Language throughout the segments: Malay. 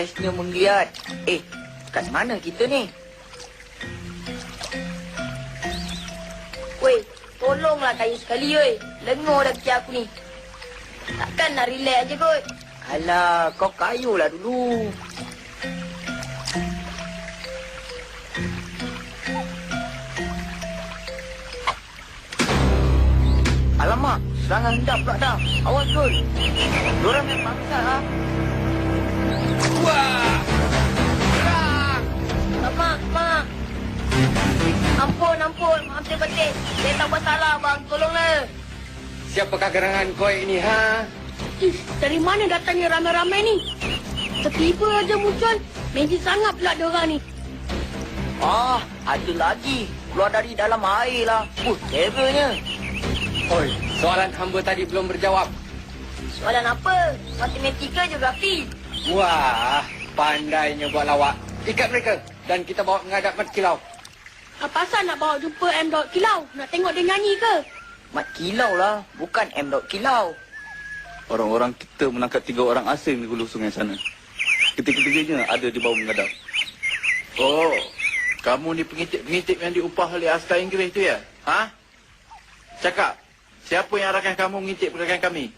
bestnya menggeliat. Kat mana kita ni? Weh, tolonglah kayu sekali, weh. Lengur dah kerja aku ni. Takkan nak relax je kot. Alah, kau kayulah dulu. Alamak, serangan hendak pula dah. Awas, Dul. Diorang yang bangsa, ha? Wah! Serang! Mak. Ampun. Maaf batin. Saya tak buat salah, bang. Tolonglah. Siapakah gerangan kau ini, ha? Dari mana datangnya ramai-ramai ni? Tiba-tiba aja muncul. Magic sangat pula diorang ni. Ada lagi. Keluar dari dalam air lah. Terrornya. Oi, soalan hamba tadi belum berjawab. Soalan apa? Matematika, geografi. Wah, pandainya buat lawak. Ikat mereka dan kita bawa menghadap Mat Kilau. Apa asal nak bawa jumpa M. Kilau? Nak tengok dia nyanyi ke? Mat Kilau lah, bukan M. Kilau. Orang-orang kita menangkap 3 orang asing di hulu sungai sana. Ketiga-tiganya ada di bawah menghadap. Oh, kamu ni pengintip yang diupah oleh askar Inggeris tu ya? Ha? Cakap, siapa yang arahkan kamu mengintip pergerakan kami?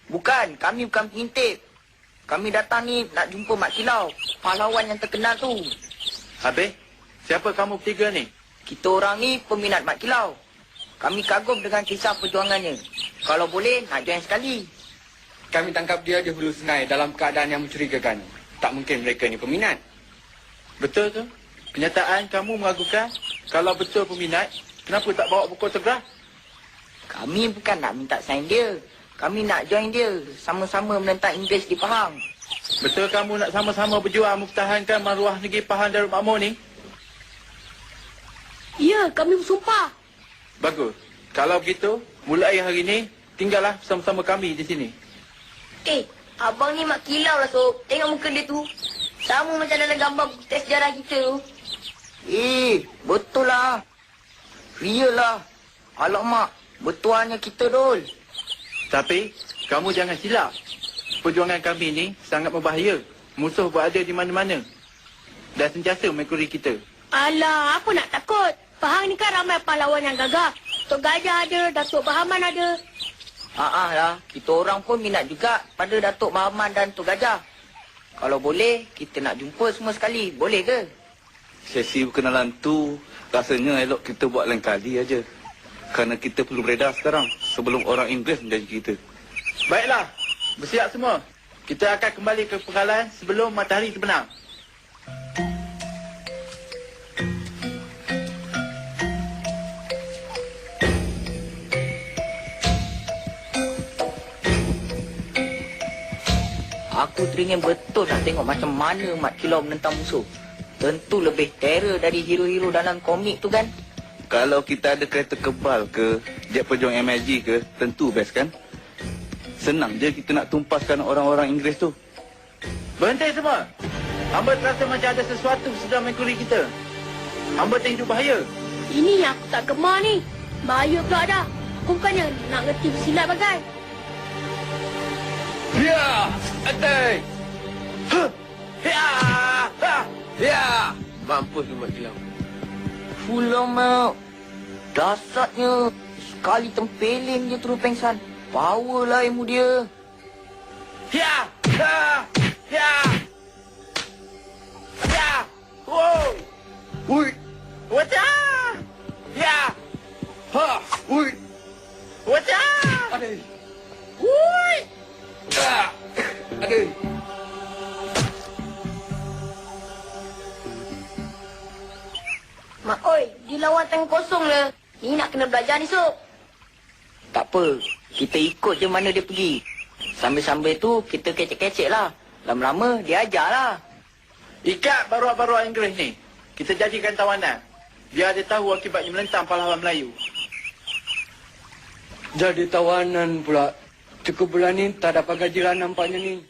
Bukan. Kami bukan pengintip. Kami datang ni nak jumpa Mat Kilau, pahlawan yang terkenal tu. Habis, siapa kamu bertiga ni? Kita orang ni peminat Mat Kilau. Kami kagum dengan kisah perjuangannya. Kalau boleh, nak join sekali. Kami tangkap dia di hulu sungai dalam keadaan yang mencurigakan. Tak mungkin mereka ni peminat. Betul tu? Kenyataan kamu meragukan? Kalau betul peminat, kenapa tak bawa buku autograf? Kami bukan nak minta sign dia. Kami nak join dia. Sama-sama menentang Inggeris di Pahang. Betul kamu nak sama-sama berjuang mempertahankan maruah negeri Pahang Darul Makmur ni? Ya, kami bersumpah. Bagus. Kalau begitu, mulai hari ini, tinggallah bersama-sama kami di sini. Abang ni Mat Kilau lah, Sob. Tengok muka dia tu. Sama macam dalam gambar teks sejarah kita tu. Betul lah. Real lah. Alamak, bertuahnya kita, Dul. Tapi, kamu jangan silap. Perjuangan kami ni sangat berbahaya. Musuh berada di mana-mana. Dan sentiasa mengikuti kita. Alah, apa nak takut? Pahang ni kan ramai pahlawan yang gagah. Tok Gajah ada, Datuk Bahaman ada. Lah. Kita orang pun minat juga pada Datuk Bahaman dan Tok Gajah. Kalau boleh, kita nak jumpa semua sekali. Boleh ke? Sesi perkenalan tu rasanya elok kita buat lain kali aja. Kerana kita perlu beredar sekarang sebelum orang Inggeris menjadi kita. Baiklah, bersiap semua. Kita akan kembali ke penggalan sebelum matahari terbenam. Aku teringin betul nak tengok macam mana Mat Kilau menentang musuh. Tentu lebih terror dari hero-hero dalam komik tu kan? Kalau kita ada kereta kebal ke, jet pejuang MIG ke, tentu best kan? Senang je kita nak tumpaskan orang-orang Inggeris tu. Berhenti semua. Hamba terasa macam ada sesuatu sedang mengikuti kita. Hamba terhidup bahaya. Ini yang aku tak gemar ni. Bahaya pula dah. Aku bukannya nak ngerti bersilat bagai. Ya! Atai! Ya! Mampus lu Mat Kilau. Fulamau. Dasarnya. Sekali tempelin je terus pengsan. Power lah ilmu dia. Ya! Wow! Ui! Wajah! Ya! Ha! Ui! Wajah! Aduh! Hui! Aduh! Mak oi, di lawan tank kosong le. Ni nak kena belajar ni, Sob. Tak apa. Kita ikut je mana dia pergi. Sambil-sambil tu, kita kecek-kecek lah. Lama-lama, dia ajar lah. Ikat baruak-baruak Inggeris ni. Kita jadikan tawanan. Biar dia tahu akibatnya menentang pahlawan Melayu. Jadi tawanan pula. Cukup bulan ni tak dapat gajiran nampaknya ni.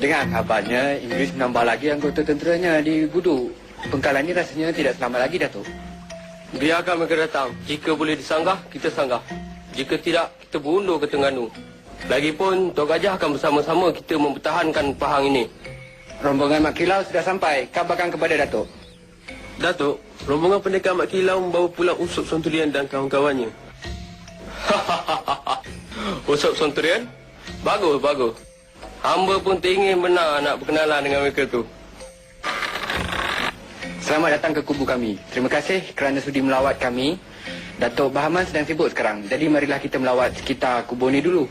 Dengar kabarnya, Inggeris menambah lagi anggota tenteranya di Budu. Pengkalan ini rasanya tidak selamat lagi, Datuk. Biarkan mereka datang. Jika boleh disanggah, kita sanggah. Jika tidak, kita berundur ke Terengganu. Lagipun, Tok Gajah akan bersama-sama kita mempertahankan Pahang ini. Rombongan Mak Kilau sudah sampai. Kabarkan kepada Datuk. Datuk, rombongan pendekar Mak Kilau membawa pulang Usop Sonturian dan kawan-kawannya. Usop Sonturian? Bagus, bagus. Hamba pun teringin benar nak berkenalan dengan mereka tu. Selamat datang ke kubu kami. Terima kasih kerana sudi melawat kami. Datuk Bahaman sedang sibuk sekarang. Jadi marilah kita melawat sekitar kubu ni dulu.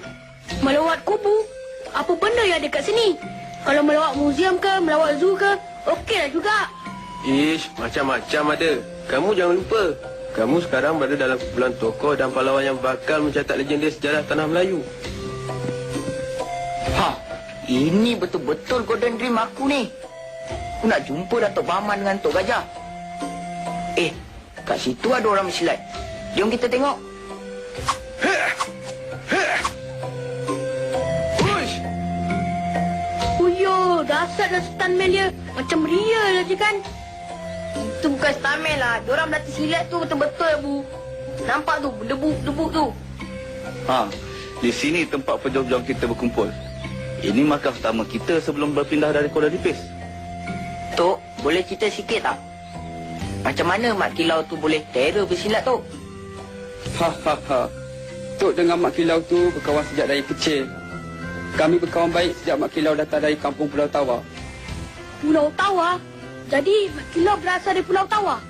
Melawat kubu? Apa benda yang ada kat sini? Kalau melawat muzium ke, melawat zoo ke, okeylah juga. Ish, macam-macam ada. Kamu jangan lupa. Kamu sekarang berada dalam kumpulan tokoh dan pahlawan yang bakal mencatat legenda sejarah tanah Melayu. Ha, ini betul-betul golden dream aku ni. Aku nak jumpa Datuk Bahaman dengan Tok Gajah. Kat situ ada orang bersilat. Jom kita tengok. Uyo, dasar dah stuntman dia. Macam real je kan? Itu bukan stuntman lah. Diorang berlatih silat tu betul-betul, Bu. Nampak tu, berdebuk-debuk tu. Ha, di sini tempat pejuang-pejuang kita berkumpul. Ini markah utama kita sebelum berpindah dari Kuala Lipis. Tok, boleh cerita sikit tak? Macam mana Mak Kilau tu boleh terror bersilat, Tok? Tok dengan Mak Kilau tu berkawan sejak dari kecil. Kami berkawan baik sejak Mak Kilau datang dari kampung Pulau Tawa. Pulau Tawa? Jadi, Mak Kilau berasal dari Pulau Tawa?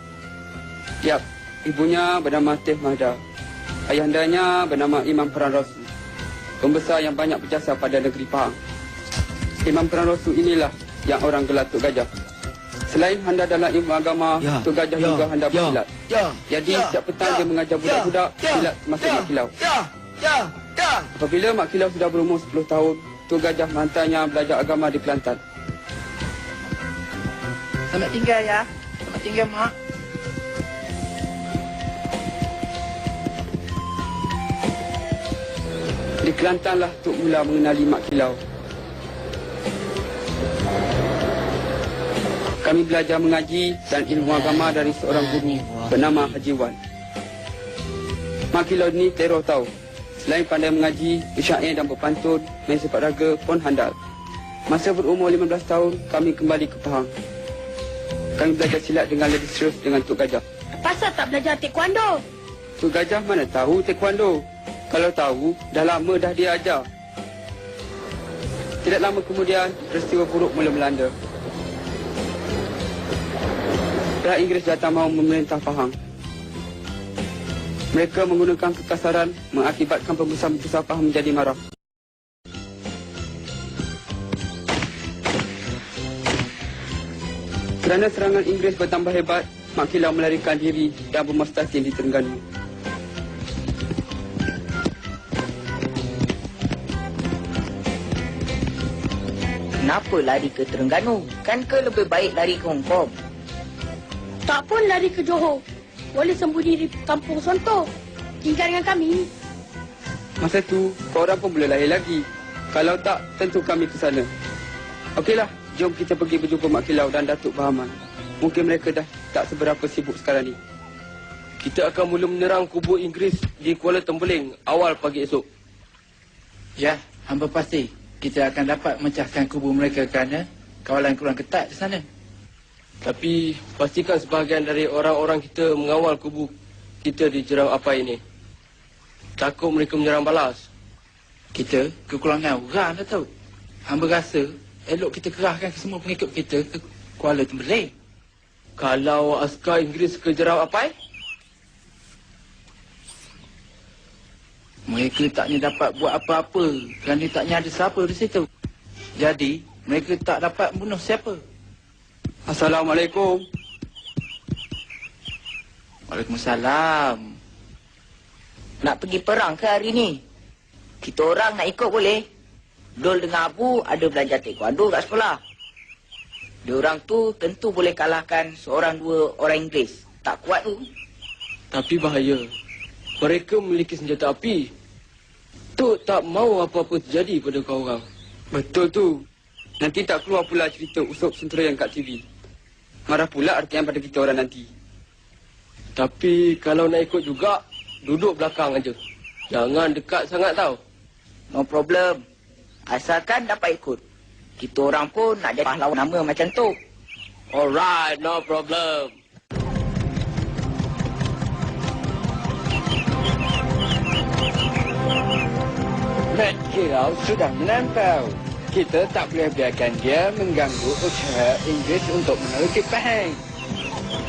Yap, ibunya bernama Teh Mahda. Ayahandanya bernama Imam Peran Rasul. Pembesar yang banyak berjasa pada negeri Pahang. Imam Peran Rasul inilah yang orang gelar Tok Gajah. Selain handal dalam ilmu agama, Tok Gajah juga handal bersilat. Jadi setiap petang dia mengajar budak-budak silat termasuk Mak Kilau. Apabila Mak Kilau sudah berumur 10 tahun, Tok Gajah menghantarnya belajar agama di Kelantan. Selamat tinggal ya. Selamat tinggal, Mak. Di Kelantanlah Tok mula mengenali Mak Kilau. Kami belajar mengaji dan ilmu agama dari seorang guru bernama Haji Wan. Mak Kilau ni teror tahu. Selain pandai mengaji, bersyair dan berpantun, main sepak raga pun handal. Masa berumur 15 tahun, kami kembali ke Pahang. Kami belajar silat dengan lebih serius dengan Tok Gajah. Pasal tak belajar taekwondo? Tok Gajah mana tahu taekwondo? Kalau tahu, dah lama dah dia ajar. Tidak lama kemudian, peristiwa buruk mula melanda. Pihak Inggeris datang mahu memerintah Pahang. Mereka menggunakan kekasaran mengakibatkan pembesar-pembesar Pahang menjadi marah. Kerana serangan Inggeris bertambah hebat, Mak Kilau melarikan diri dan bermustahsil di Terengganu. Kenapa lari ke Terengganu? Kan ke lebih baik lari ke Hong Kong? Tak pun lari ke Johor. Boleh sembunyi di kampung Sonto. Tinggal dengan kami. Masa tu, korang pun boleh lahir lagi. Kalau tak, tentu kami ke sana. Okeylah, jom kita pergi berjumpa Mak Kilau dan Datuk Bahaman. Mungkin mereka dah tak seberapa sibuk sekarang ni. Kita akan mula menyerang kubu Inggeris di Kuala Tembeling awal pagi esok. Ya, hamba pasti kita akan dapat memecahkan kubu mereka kerana kawalan kurang ketat di sana. Tapi pastikan sebahagian dari orang-orang kita mengawal kubu kita di Jerau Apai ini. Takut mereka menyerang balas. Kita kekurangan orang, Datuk. Hamba rasa elok kita kerahkan semua pengikut kita ke Kuala Tembeling. Kalau askar Inggeris ke Jerau Apai? Mereka taknya dapat buat apa-apa kerana taknya ada siapa di situ. Jadi, mereka tak dapat bunuh siapa. Assalamualaikum. Waalaikumsalam. Nak pergi perang ke hari ni? Kita orang nak ikut boleh? Dol dengan Abu ada belajar taekwondo kat sekolah. Diorang tu tentu boleh kalahkan seorang dua orang Inggeris. Tak kuat tu. Tapi bahaya. Mereka memiliki senjata api. Tok tak mau apa-apa terjadi pada kau orang. Betul tu. Nanti tak keluar pula cerita usop senturian kat TV. Marah pula RTM pada kita orang nanti. Tapi kalau nak ikut juga, duduk belakang aja. Jangan dekat sangat tau. No problem. Asalkan dapat ikut. Kita orang pun nak jadi pahlawan nama macam tu. Alright, no problem. Mat Kilau sudah menempel. Kita tak boleh biarkan dia mengganggu usaha Inggeris untuk menerusi Pahang.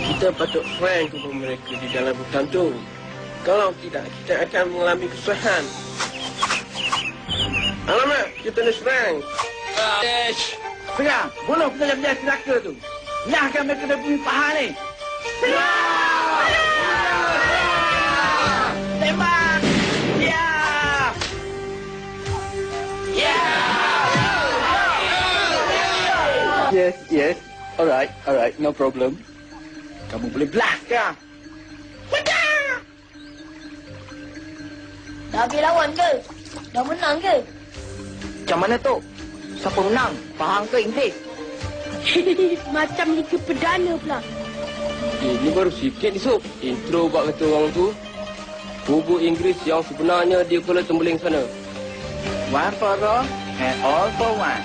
Kita patut frank kepada mereka di dalam hutan tu. Kalau tidak, kita akan mengalami kesusahan. Alamak, kita nak serang. Serang, bunuh penjajah celaka tu. Nyahkan mereka dari bumi Pahang ni. Tembak! Ya! Ya! Yes. Alright, no problem. Kamu boleh blast sekarang. Dah habis lawan ke? Dah menang ke? Macam mana tu? Siapa menang? Pahang ke Inggeris? Macam Liga Perdana pula. Ini baru sikit ni, Sob. Intro buat kata orang tu. Kubu Inggeris yang sebenarnya di Kuala Tembeling sana. One for all and all for one.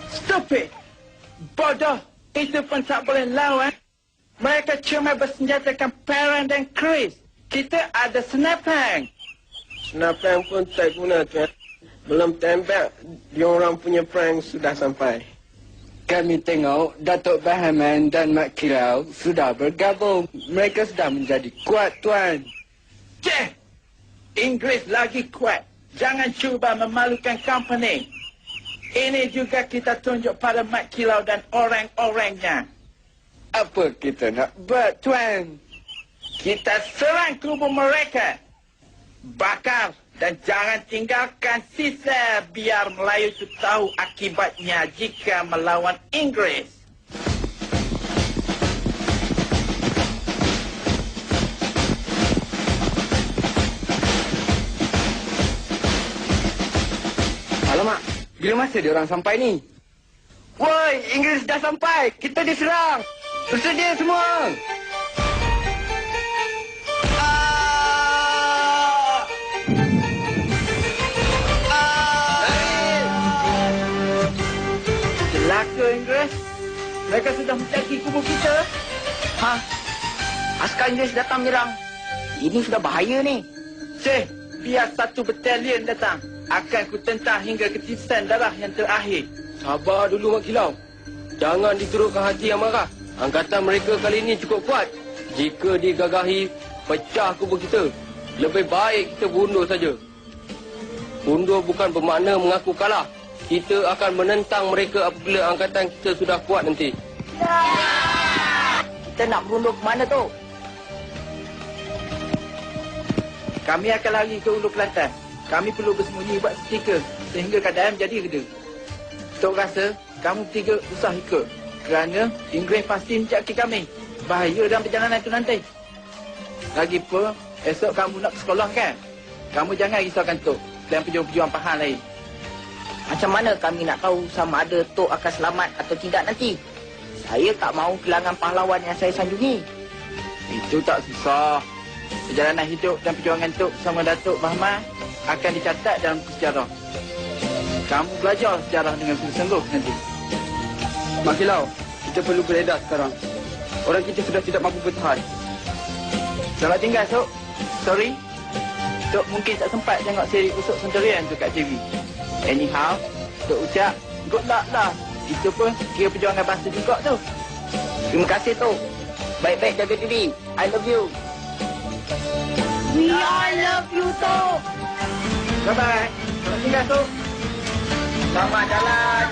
Stupid! Bodoh! Itu pun tak boleh lawan. Mereka cuma bersenjatakan parang dan keris. Kita ada senapang. Senapang pun tak guna, Tuan. Belum tembak, diorang punya prank sudah sampai. Kami tengok Datuk Bahaman dan Mat Kilau sudah bergabung. Mereka sudah menjadi kuat, Tuan. Ceh! Inggeris lagi kuat. Jangan cuba memalukan company. Ini juga kita tunjuk pada Mat Kilau dan orang-orangnya. Apa kita nak buat, Tuan? Kita serang kubu mereka. Bakar dan jangan tinggalkan sisa biar Melayu itu tahu akibatnya jika melawan Inggeris. Alamak, bila masa dia orang sampai ni? Woi, Inggeris dah sampai. Kita diserang. Bersedia semua. Celaka Inggeris. Mereka sudah menjadi kubu kita. Ha? Askar Inggeris datang menyerang. Ini sudah bahaya ni. Ceh, biar satu batalion datang. Akan ku tentang hingga ketisan darah yang terakhir. Sabar dulu, Mak Kilau. Jangan diterukkan hati yang marah. Angkatan mereka kali ini cukup kuat. Jika digagahi, pecah kubu kita. Lebih baik kita bundur saja. Bundur bukan bermakna mengaku kalah. Kita akan menentang mereka apabila angkatan kita sudah kuat nanti. Kita nak berundur ke mana tu? Kami akan lari ke Ulu Kelantan. Kami perlu bersembunyi buat setrika sehingga keadaan jadi reda. Tok rasa kamu tiga usah ikut. Kerana Inggeris pasti mencaki kami. Bahaya dalam perjalanan itu nanti. Lagipun, esok kamu nak ke sekolah kan? Kamu jangan risaukan Tok dan pejuang-pejuang Pahang lain. Macam mana kami nak tahu sama ada Tok akan selamat atau tidak nanti? Saya tak mahu kehilangan pahlawan yang saya sanjungi. Itu tak susah. Perjalanan hidup dan perjuangan Tok sama Datuk Bahman akan dicatat dalam sejarah. Kamu belajar sejarah dengan sungguh-sungguh nanti. Mak Kilau, kita perlu beredar sekarang. Orang kita sudah tidak mampu bertahan. Selamat tinggal, Tok. Sorry. Tok mungkin tak sempat tengok seri Usop Senturian tu kat TV. Anyhow, Tok ucap, good luck lah. Itu pun kira perjuangan bangsa juga tu. Terima kasih Tok. Baik-baik jaga diri. I love you. We all love you, Tok. Bye-bye. Selamat tinggal, Tok. Selamat jalan.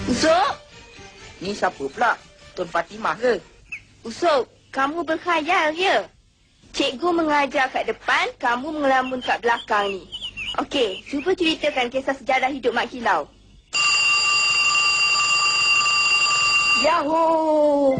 Usop? Ni siapa pula? Tun Fatimah ke? Usop, kamu berkhayal ya? Cikgu mengajar kat depan, kamu mengelamun kat belakang ni. Okey, cuba ceritakan kisah sejarah hidup Mak Kilau. Yahoo!